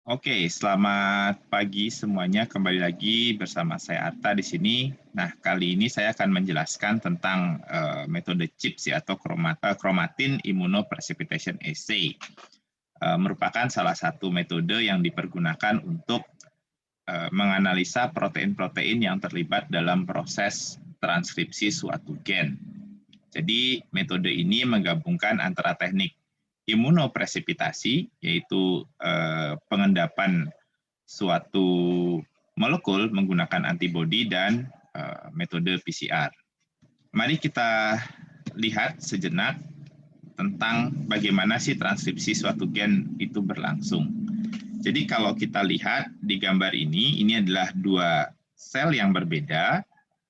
Oke, selamat pagi semuanya. Kembali lagi bersama saya Arta di sini. Nah, kali ini saya akan menjelaskan tentang metode CHIPS ya, atau chromatin immunoprecipitation assay. Merupakan salah satu metode yang dipergunakan untuk menganalisa protein-protein yang terlibat dalam proses transkripsi suatu gen. Jadi, metode ini menggabungkan antara teknik imunopresipitasi, yaitu pengendapan suatu molekul menggunakan antibodi, dan metode PCR. Mari kita lihat sejenak tentang bagaimana sih transkripsi suatu gen itu berlangsung. Jadi kalau kita lihat di gambar ini adalah dua sel yang berbeda,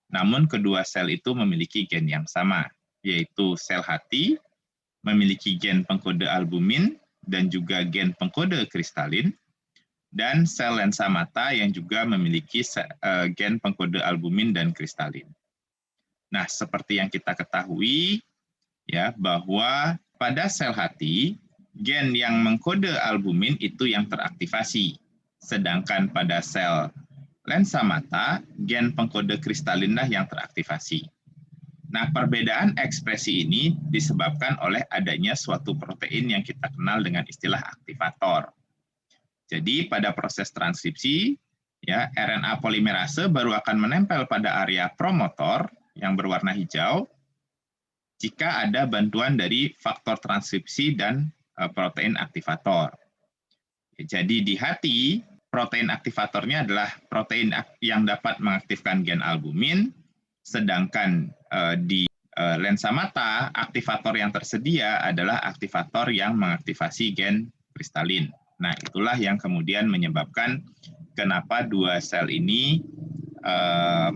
namun kedua sel itu memiliki gen yang sama, yaitu sel hati memiliki gen pengkode albumin dan juga gen pengkode kristalin, dan sel lensa mata yang juga memiliki gen pengkode albumin dan kristalin. Nah, seperti yang kita ketahui ya, bahwa pada sel hati gen yang mengkode albumin itu yang teraktivasi, sedangkan pada sel lensa mata gen pengkode kristalinlah yang teraktivasi. Nah, perbedaan ekspresi ini disebabkan oleh adanya suatu protein yang kita kenal dengan istilah aktivator. Jadi pada proses transkripsi, ya, RNA polimerase baru akan menempel pada area promotor yang berwarna hijau jika ada bantuan dari faktor transkripsi dan protein aktivator. Jadi di hati, protein aktivatornya adalah protein yang dapat mengaktifkan gen albumin, sedangkan di lensa mata, aktivator yang tersedia adalah aktivator yang mengaktifasi gen kristalin. Nah, itulah yang kemudian menyebabkan kenapa dua sel ini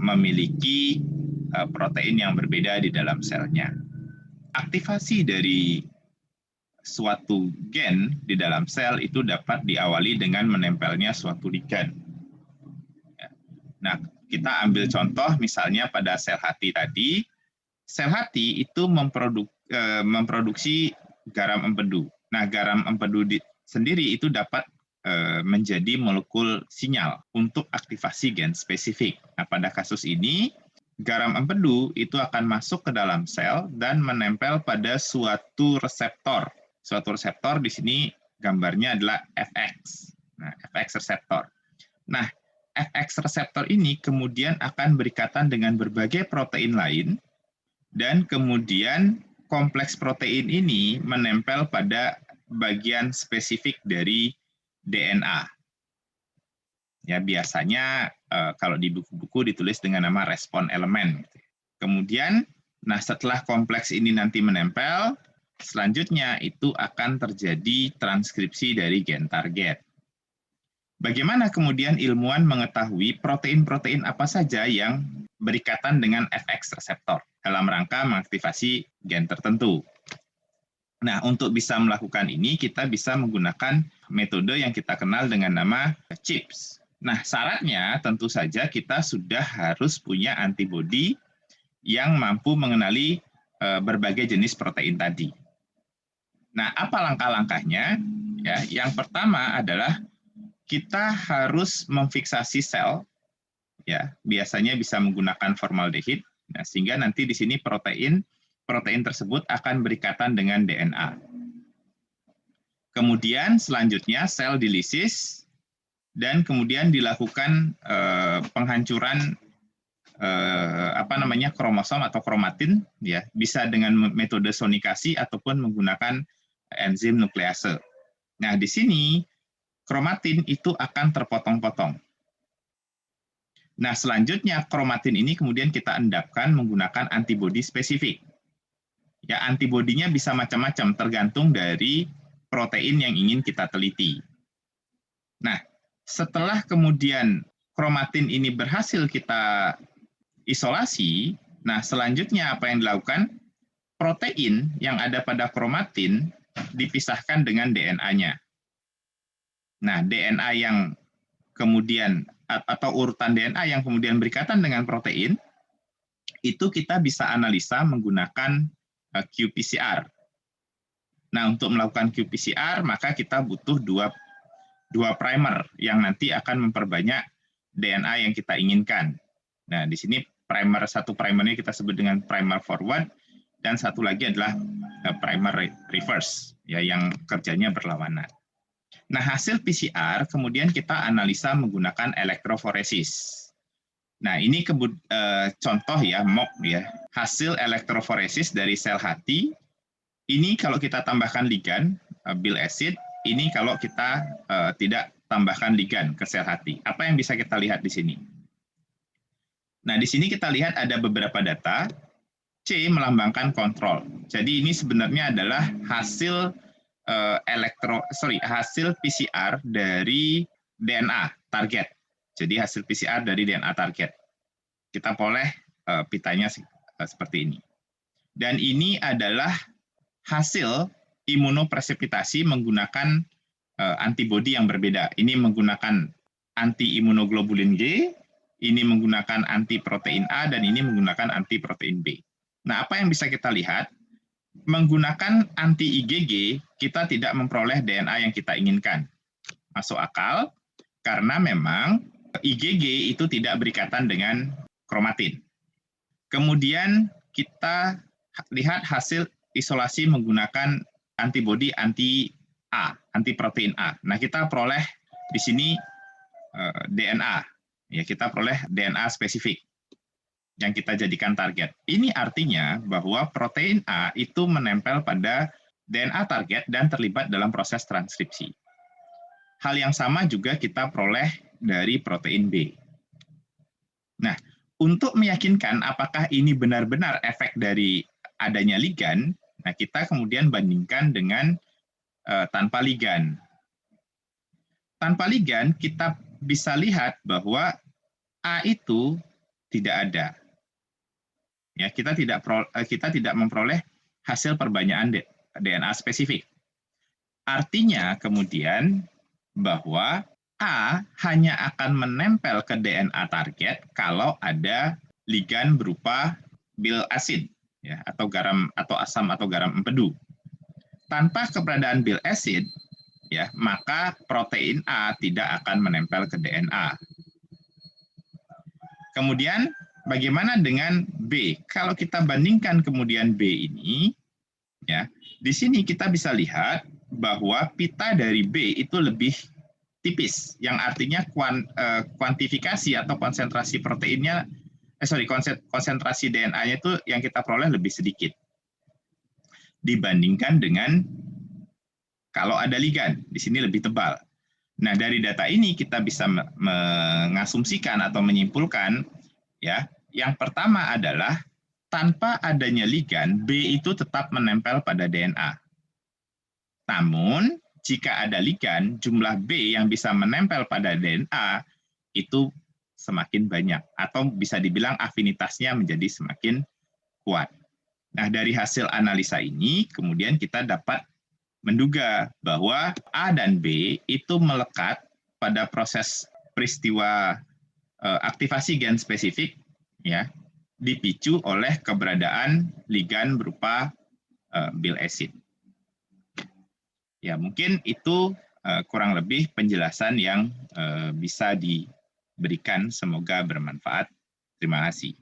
memiliki protein yang berbeda di dalam selnya. Aktivasi dari suatu gen di dalam sel itu dapat diawali dengan menempelnya suatu ligan. Nah, kita ambil contoh misalnya pada sel hati tadi. Sel hati itu memproduksi garam empedu. Nah, garam empedu sendiri itu dapat menjadi molekul sinyal untuk aktivasi gen spesifik. Nah, pada kasus ini, garam empedu itu akan masuk ke dalam sel dan menempel pada suatu reseptor. Suatu reseptor di sini gambarnya adalah FX. Nah, FX reseptor. Nah, FX reseptor ini kemudian akan berikatan dengan berbagai protein lain, dan kemudian kompleks protein ini menempel pada bagian spesifik dari DNA. Ya, biasanya kalau di buku-buku ditulis dengan nama respon elemen. Kemudian, nah setelah kompleks ini nanti menempel, selanjutnya itu akan terjadi transkripsi dari gen target. Bagaimana kemudian ilmuwan mengetahui protein-protein apa saja yang berikatan dengan FX reseptor dalam rangka mengaktifasi gen tertentu? Nah, untuk bisa melakukan ini, kita bisa menggunakan metode yang kita kenal dengan nama CHIPS. Nah, syaratnya tentu saja kita sudah harus punya antibodi yang mampu mengenali berbagai jenis protein tadi. Nah, apa langkah-langkahnya? Ya, yang pertama adalah kita harus memfiksasi sel, ya, biasanya bisa menggunakan formaldehid, nah, sehingga nanti di sini protein tersebut akan berikatan dengan DNA. Kemudian selanjutnya sel dilisis dan kemudian dilakukan penghancuran kromosom atau kromatin, ya, bisa dengan metode sonikasi ataupun menggunakan enzim nuklease. Nah, di sini kromatin itu akan terpotong-potong. Nah, selanjutnya kromatin ini kemudian kita endapkan menggunakan antibodi spesifik. Ya, antibodinya bisa macam-macam tergantung dari protein yang ingin kita teliti. Nah, setelah kemudian kromatin ini berhasil kita isolasi, nah selanjutnya apa yang dilakukan? Protein yang ada pada kromatin dipisahkan dengan DNA-nya. Nah, DNA yang kemudian atau urutan DNA yang kemudian berikatan dengan protein itu kita bisa analisa menggunakan qPCR. Nah, untuk melakukan qPCR maka kita butuh dua 2 primer yang nanti akan memperbanyak DNA yang kita inginkan. Nah, di sini satu primernya kita sebut dengan primer forward, dan satu lagi adalah primer reverse, ya, yang kerjanya berlawanan. Nah, hasil PCR kemudian kita analisa menggunakan elektroforesis. Nah, ini contoh ya, mock ya, hasil elektroforesis dari sel hati. Ini kalau kita tambahkan ligan, bile acid, ini kalau kita tidak tambahkan ligan ke sel hati. Apa yang bisa kita lihat di sini? Nah, di sini kita lihat ada beberapa data. C melambangkan kontrol. Jadi ini sebenarnya adalah hasil hasil PCR dari DNA target. Jadi hasil PCR dari DNA target. Kita peroleh pitanya seperti ini. Dan ini adalah hasil imunopresepitasi menggunakan antibodi yang berbeda. Ini menggunakan anti-imunoglobulin G, ini menggunakan anti-protein A, dan ini menggunakan anti-protein B. Nah, apa yang bisa kita lihat? Menggunakan anti-IgG, kita tidak memperoleh DNA yang kita inginkan. Masuk akal, karena memang IgG itu tidak berikatan dengan kromatin. Kemudian kita lihat hasil isolasi menggunakan antibodi anti-A, anti-protein A. Nah, kita peroleh di sini DNA. Ya, kita peroleh DNA spesifik yang kita jadikan target. Ini artinya bahwa protein A itu menempel pada DNA target dan terlibat dalam proses transkripsi. Hal yang sama juga kita peroleh dari protein B. Nah, untuk meyakinkan apakah ini benar-benar efek dari adanya ligan, nah kita kemudian bandingkan dengan tanpa ligan. Tanpa ligan, kita bisa lihat bahwa A itu tidak ada. Ya, kita tidak memperoleh hasil perbanyakan DNA spesifik. Artinya kemudian bahwa A hanya akan menempel ke DNA target kalau ada ligan berupa bile acid, ya, atau garam atau asam atau garam empedu. Tanpa keberadaan bile acid, ya, maka protein A tidak akan menempel ke DNA. Kemudian bagaimana dengan B? Kalau kita bandingkan kemudian B ini, ya, di sini kita bisa lihat bahwa pita dari B itu lebih tipis, yang artinya kuantifikasi atau konsentrasi proteinnya, konsentrasi DNA-nya itu yang kita peroleh lebih sedikit dibandingkan dengan kalau ada ligan, di sini lebih tebal. Nah, dari data ini kita bisa mengasumsikan atau menyimpulkan, ya, yang pertama adalah tanpa adanya ligan, B itu tetap menempel pada DNA. Namun, jika ada ligan, jumlah B yang bisa menempel pada DNA itu semakin banyak, atau bisa dibilang afinitasnya menjadi semakin kuat. Nah, dari hasil analisa ini, kemudian kita dapat menduga bahwa A dan B itu melekat pada proses peristiwa aktivasi gen spesifik, ya, dipicu oleh keberadaan ligan berupa bile acid. Ya, mungkin itu kurang lebih penjelasan yang bisa diberikan. Semoga bermanfaat. Terima kasih.